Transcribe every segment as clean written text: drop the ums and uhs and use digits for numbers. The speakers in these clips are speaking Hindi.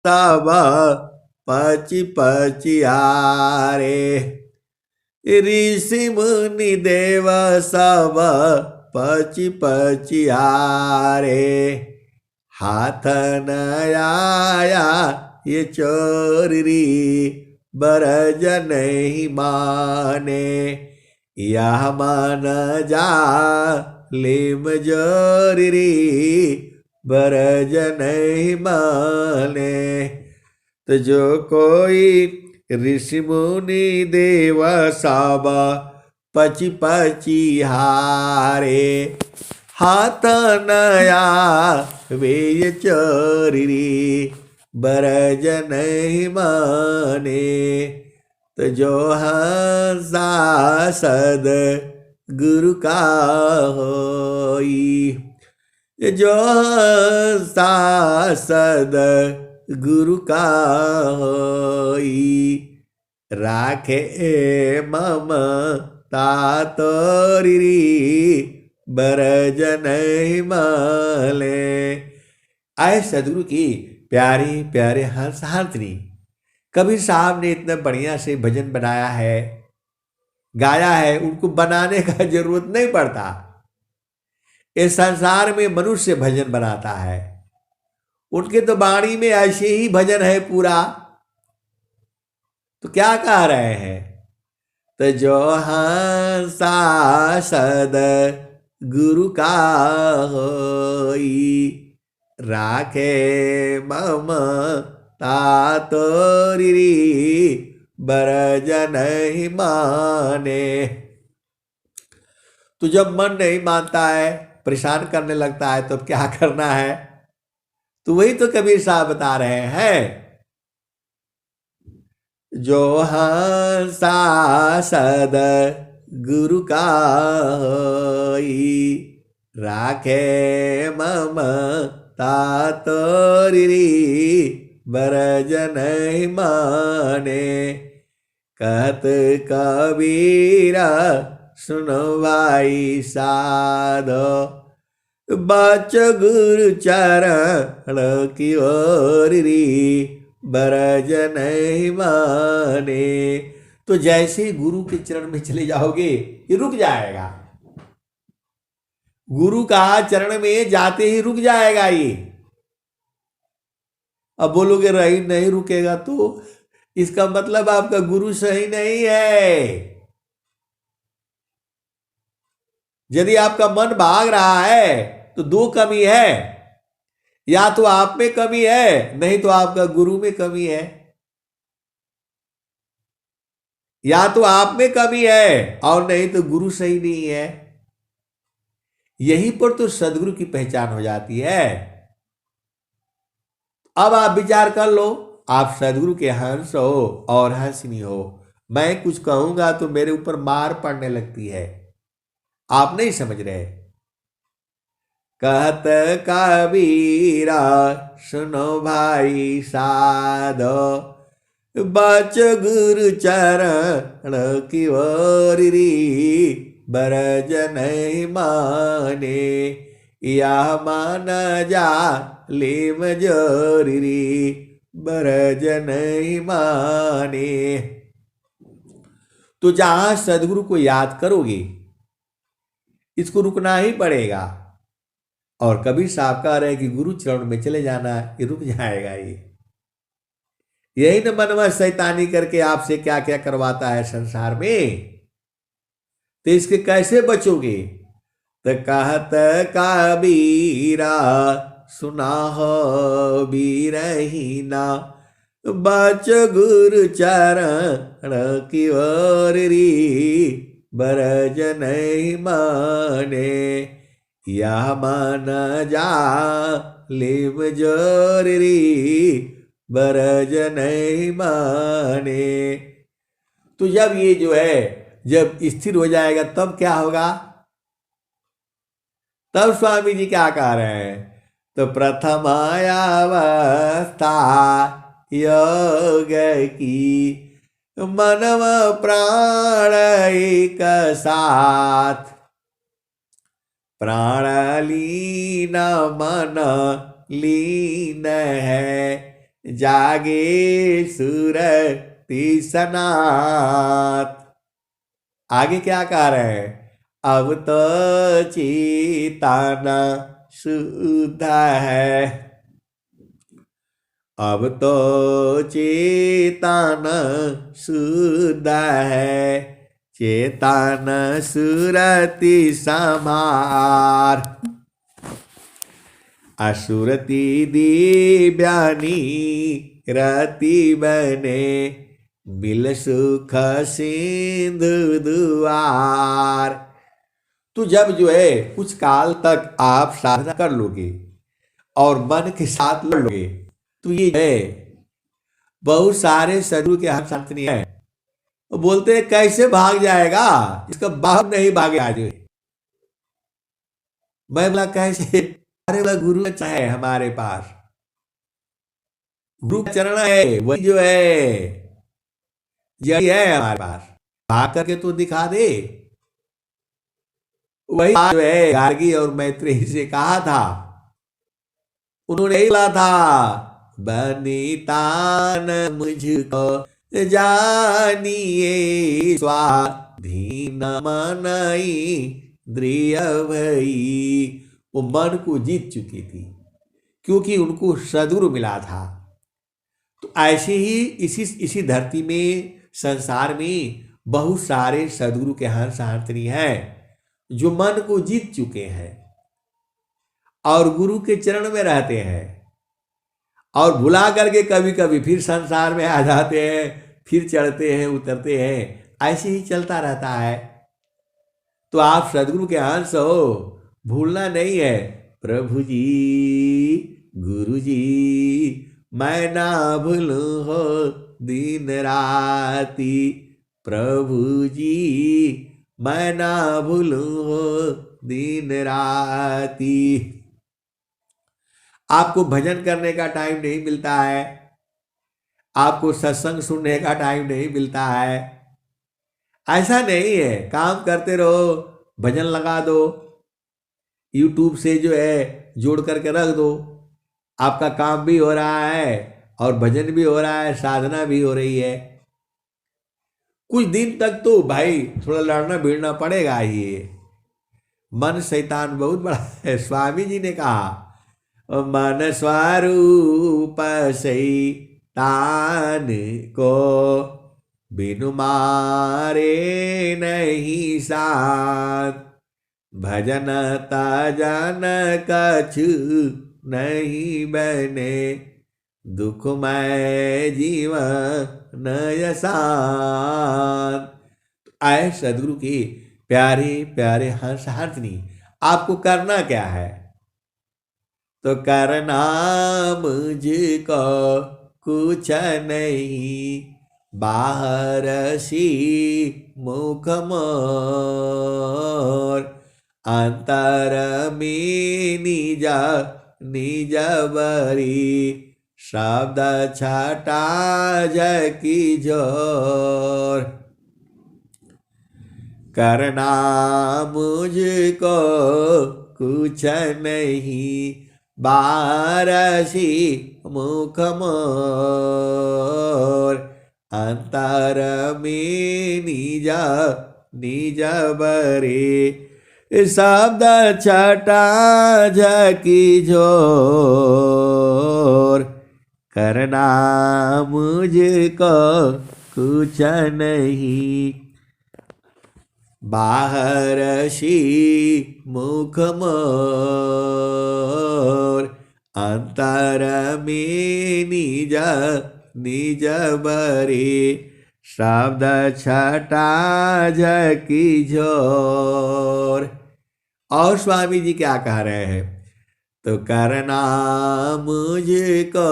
तब पची पचियारे। ऋषि मुनि देव सब पची पचियारे। हाथ न आया ये चोरी बरज नहीं माने। यह मन जा लिम जोरी बरज नहीं माने। तो जो कोई ऋषि मुनि देव सब पची पचिहारे। हाथ नया वे चोरी बरज नहीं माने। तो जो हंसा सद गुरु का होई। जो हंसा सद गुरु का होई। राखे ममता तोरी बरज नहीं माले। आए सदगुरु की प्यारे प्यारे हंस हाथनी। कबीर साहब ने इतना बढ़िया से भजन बनाया है, गाया है, उनको बनाने का जरूरत नहीं पड़ता। इस संसार में मनुष्य भजन बनाता है। उनके तो वाणी में ऐसे ही भजन है पूरा। तो क्या कह रहे हैं? तो जो हंसा सद गुरु का होई। राखे ममता तोरी बरज नहीं माने। तो जब मन नहीं मानता है, परेशान करने लगता है, तो क्या करना है? तो वही तो कबीर साहब बता रहे हैं। जो हंसा सद गुरु का होई। राखे ममता तोरी बरज नहीं माने। कहत कबीरा सुनो भाई साधो। बच गुरु चरण की ओरी बरज नहीं माने। तो जैसे गुरु के चरण में चले जाओगे, ये रुक जाएगा। गुरु का चरण में जाते ही रुक जाएगा ये। अब बोलोगे रही नहीं रुकेगा, तो इसका मतलब आपका गुरु सही नहीं है। यदि आपका मन भाग रहा है तो दो कमी है। या तो आप में कमी है, नहीं तो आपका गुरु में कमी है। या तो आप में कमी है और नहीं तो गुरु सही नहीं है। यहीं पर तो सदगुरु की पहचान हो जाती है। अब आप विचार कर लो, आप सदगुरु के हंस हो और हंसनी हो। मैं कुछ कहूंगा तो मेरे ऊपर मार पड़ने लगती है। आप नहीं समझ रहे। कहत कबीरा सुनो भाई साधो। बच गुरु चरण की ओरी बरज नहीं माने। या मान जा लिम जोरी बरज नहीं माने। तो जहां सदगुरु को याद करोगे, इसको रुकना ही पड़ेगा। और कबीर साहब कह रहे हैं कि गुरु चरण में चले जाना, ये रुक जाएगा। ये यही न मनवा शैतानी करके आपसे क्या क्या करवाता है संसार में। तो इसके कैसे बचोगे? तो कहत कबीरा सुना हो बीरहीना। बच गुरु चरण की ओरी बरज नहीं माने। यह मन जा लिम जोरी बरज नहीं माने। तो जब ये जो है, जब स्थिर हो जाएगा तब क्या होगा? तब स्वामी जी क्या कह रहे हैं? तो प्रथम अवस्था योग की। मनव प्राण एक साथ। प्राण लीन मन लीन है। जागे सुरति सनात। आगे क्या कह रहे हैं? अब तो चेतना शुद्ध है, अब तो चेतन शुद्ध है, चेतन सुरति समार। असुरति दिव्यानी रति बने, मिल सुख सिंधु दुआर। तो जब जो है कुछ काल तक आप साधना कर लोगे और मन के साथ लड़ लोगे, तो ये है बहुत सारे सदगुरु के हाथ शांति नहीं है। वो बोलते हैं कैसे भाग जाएगा, इसका बाहर नहीं भागे आज। मैं बोला कैसे? अरे वह गुरु अच्छा है हमारे पास, गुरु का चरण है, वही जो है यही है हमारे पास, भाग करके तो दिखा दे। वही जो है गार्गी और मैत्रेयी से कहा था, उन्होंने यही बोला था, बनितान मुझको जानिए, स्वाधीन मनई इंद्रिय भई। वो मन को जीत चुकी थी क्योंकि उनको सद्गुरु मिला था। तो ऐसे ही इसी धरती में, संसार में बहुत सारे सद्गुरु के हंसहारणी हैं जो मन को जीत चुके हैं और गुरु के चरण में रहते हैं, और भुला करके कभी कभी फिर संसार में आ जाते हैं, फिर चढ़ते हैं उतरते हैं, ऐसे ही चलता रहता है। तो आप सद्गुरु के अंश हो, भूलना नहीं है। प्रभु जी, गुरु जी, मैं ना भूलूं हो दिन राती, प्रभु जी मैं ना भूलूं हो दिन राती। आपको भजन करने का टाइम नहीं मिलता है, आपको सत्संग सुनने का टाइम नहीं मिलता है, ऐसा नहीं है। काम करते रहो, भजन लगा दो, यूट्यूब से जो है जोड़ करके रख दो, आपका काम भी हो रहा है और भजन भी हो रहा है, साधना भी हो रही है। कुछ दिन तक तो भाई थोड़ा लड़ना भिड़ना पड़ेगा ही, मन शैतान बहुत बड़ा है। स्वामी जी ने कहा, मन स्वरूप शैतान को बिनु मारे नहीं शांत, भजन तजन कछु नहीं बने, दुखमय जीवन यसान। आए सदगुरु की प्यारे प्यारे हंसहारनी, आपको करना क्या है? तो करना मुझको कुछ नहीं, बाहर सी मुख मोर, अंतर में निज निज बरी, शब्द छटा जकी जोर। करना मुझको कुछ नहीं, बारसी मुख मोर, अंतर में निज निज बरे, शब्द छटा झकी जोर। करना मुझको कुछ नहीं, बाहर सी मुख मोर, अंतर में निज निज बरे, शब्द छटा झकी झोर। और स्वामी जी क्या कह रहे हैं? तो करना मुझको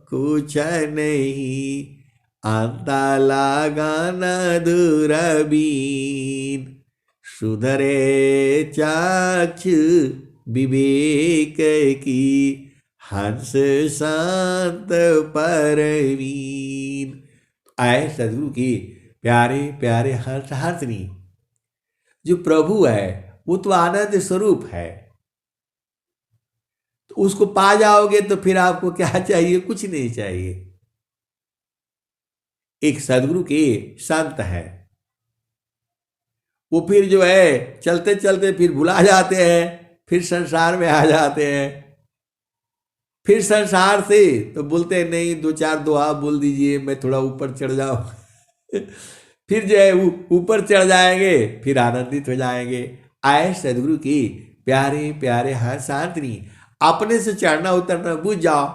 कुछ नहीं, अंता लगन दूरबीन, सुधरे चक्षु विवेक की, हंस संत परवीन। आए सदगुरु की प्यारे प्यारे हंसहारनी, जो प्रभु है वो तो आनंद स्वरूप है। तो तो उसको पा जाओगे तो फिर आपको क्या चाहिए? कुछ नहीं चाहिए। एक सदगुरु के संत है, वो फिर जो है चलते चलते फिर भुला जाते हैं, फिर संसार में आ जाते हैं। फिर संसार से तो बोलते हैं नहीं, दो चार दोहा बोल दीजिए, मैं थोड़ा ऊपर चढ़ जाऊं। फिर जो है ऊपर चढ़ जाएंगे, फिर आनंदित हो जाएंगे। आए सदगुरु की प्यारे प्यारे हाँ शांतनी, अपने से चढ़ना उतरना बुझ जाओ।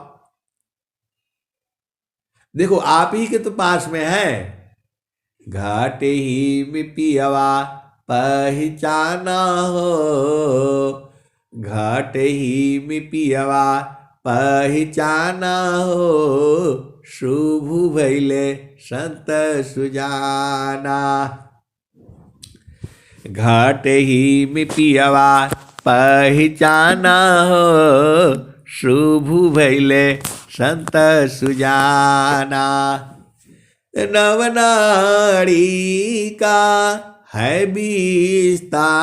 देखो आप ही के तो पास में है। घाटे ही में पियवा पहचाना हो, घाटे ही में पियवा पहचाना हो, शुभ भैले संत सुजाना। घाटे ही में पियवा पहचाना हो, शुभ भैले संत सुजाना। नवनाड़ी का है विस्तारा,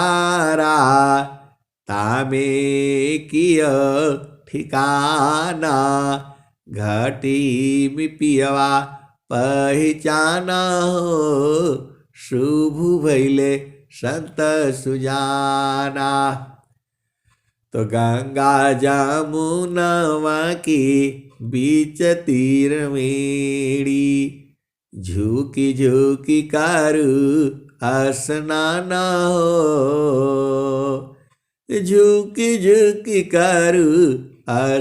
तामे किय ठिकाना। घाटी में पियवा पहचाना हो, शुभ भैले संत सुजाना। तो गंगा जमुनवा की बीच तीर मेरी, झुकी झुकी कारू स्नाना हो, झुकी झुकी कारू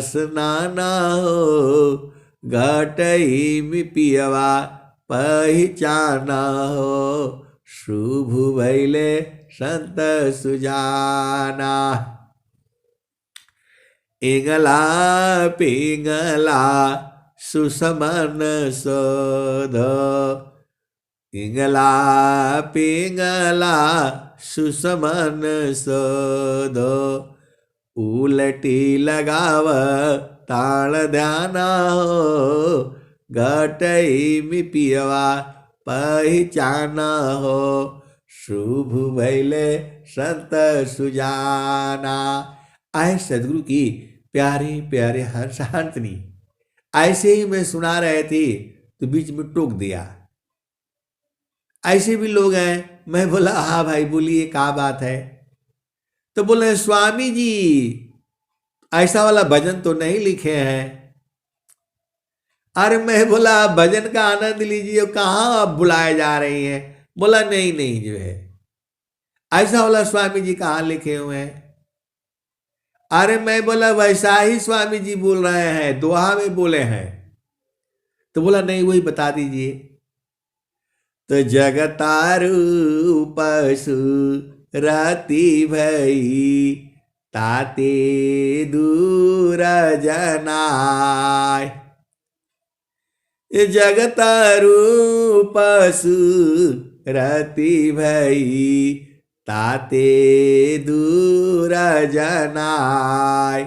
स्नाना हो। घाटई में पियवा पहचाना हो, शुभ भैले संत सुजाना। इंगला पिंगला सुसमन सोध, इंगला पिंगला सुसमन सोध। उलटी लगाव ताण ध्याना हो, घाटई में पियवा पहचाना हो, शुभ भैले संत सुजाना। आए सदगुरु की प्यारे प्यारे हर्ष शांतनी। ऐसे ही मैं सुना रहे थे तो बीच में टोक दिया। ऐसे भी लोग हैं। मैं बोला हाँ भाई बोलिए क्या बात है? तो बोले स्वामी जी ऐसा वाला भजन तो नहीं लिखे हैं। अरे मैं बोला भजन का आनंद लीजिए, कहाँ आप बुलाए जा रही हैं? बोला नहीं नहीं, जो है ऐसा वाला स्वामी जी कहाँ लिखे हुए हैं। अरे मैं बोला वैसा ही स्वामी जी बोल रहे हैं, दोहा में बोले हैं। तो बोला नहीं वही बता दीजिए। तो जगतारू पशु राति भई, ताते दूर जनाय। जगतारू पशु राति भई, ताते दूर जनाय।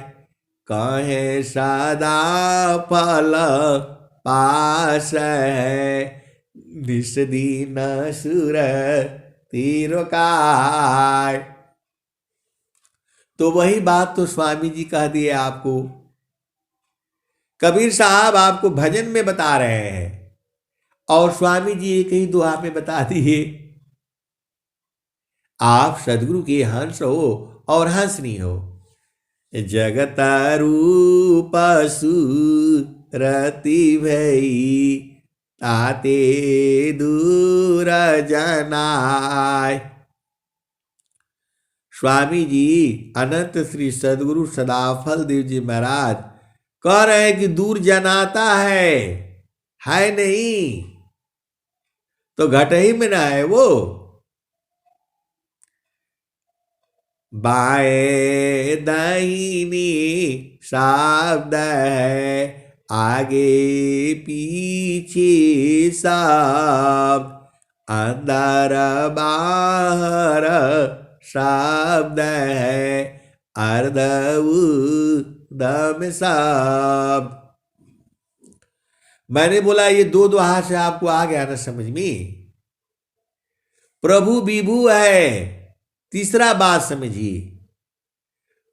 कहे सदा फल पास है, निस दीन सुर तिरकाय। तो वही बात तो स्वामी जी कह दिए आपको। कबीर साहब आपको भजन में बता रहे हैं और स्वामी जी एक ही दुआ में बता दिए। आप सदगुरु के हंस हो और हंसनी हो। जगत रूप सुरति भई, ताते दूर जनाय। स्वामी जी अनंत श्री सदगुरु सदाफल देव जी महाराज कह रहे हैं कि दूर जनाता है नहीं तो घट ही में ना है वो। बाएं दाहिनी शब्द है, आगे पीछे शब्द, अंदर बाहर शब्द है, अर्ध दम शब्द। मैंने बोला ये दो दोहा से आपको आ गया ना समझ में। प्रभु विभु है, तीसरा बात समझिए।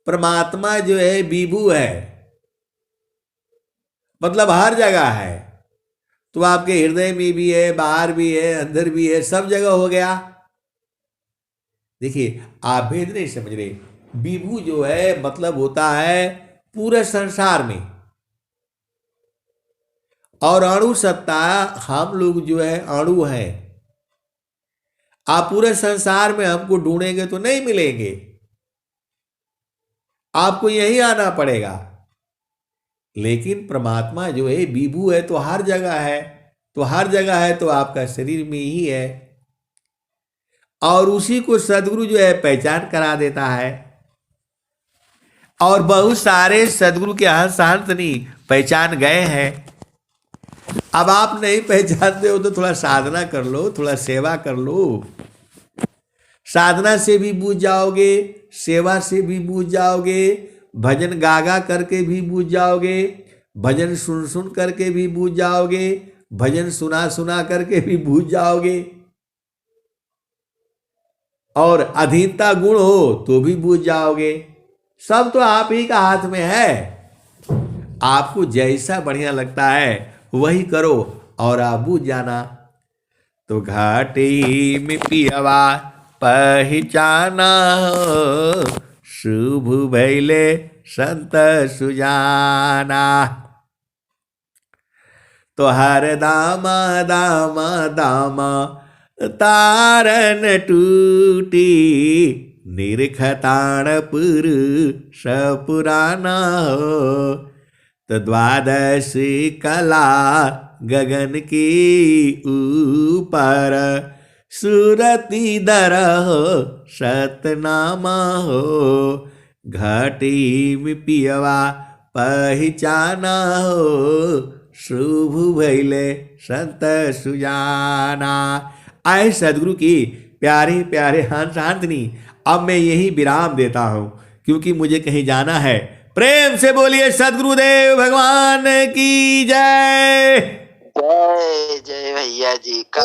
परमात्मा जो है विभू है, मतलब हर जगह है। तो आपके हृदय में भी है, बाहर भी है, अंदर भी है, सब जगह हो गया। देखिए, आप भेद नहीं समझ रहे। विभू जो है मतलब होता है पूरे संसार में, और अणु सत्ता हम लोग जो है अणु है। आप पूरे संसार में हमको ढूंढेंगे तो नहीं मिलेंगे, आपको यही आना पड़ेगा। लेकिन परमात्मा जो है विभू है, तो हर जगह है। तो हर जगह है तो आपका शरीर में ही है, और उसी को सदगुरु जो है पहचान करा देता है। और बहुत सारे सदगुरु के हंस हंसनी पहचान गए हैं। अब आप नहीं पहचानते हो तो थोड़ा साधना कर लो, थोड़ा सेवा कर लो। साधना से भी बूझ जाओगे, सेवा से भी बूझ जाओगे, भजन गा गा करके भी बूझ जाओगे, भजन सुन सुन करके भी बूझ जाओगे, भजन सुना सुना करके भी बूझ जाओगे, और अधीनता गुण हो तो भी बूझ जाओगे। सब तो आप ही का हाथ में है। आपको जैसा बढ़िया लगता है वही करो और आप बूझ जाना। तो घाटी में पियवा पहचाना, शुभ भैले संत सुजाना। तो हर दामा दामा दामा तारन टूटी, निरखताण पुरुष पुराना हो। तो द्वादश कला गगन की ऊपर, सुरति दर हो सतनामा हो। घाटी में पियवा पहचाना हो, शुभ भैले संत सुजाना। आए सदगुरु की प्यारे प्यारे हंस हंसनी, अब मैं यही विराम देता हूं क्योंकि मुझे कहीं जाना है। प्रेम से बोलिए सदगुरुदेव भगवान की जय। जय जय भैया जी का।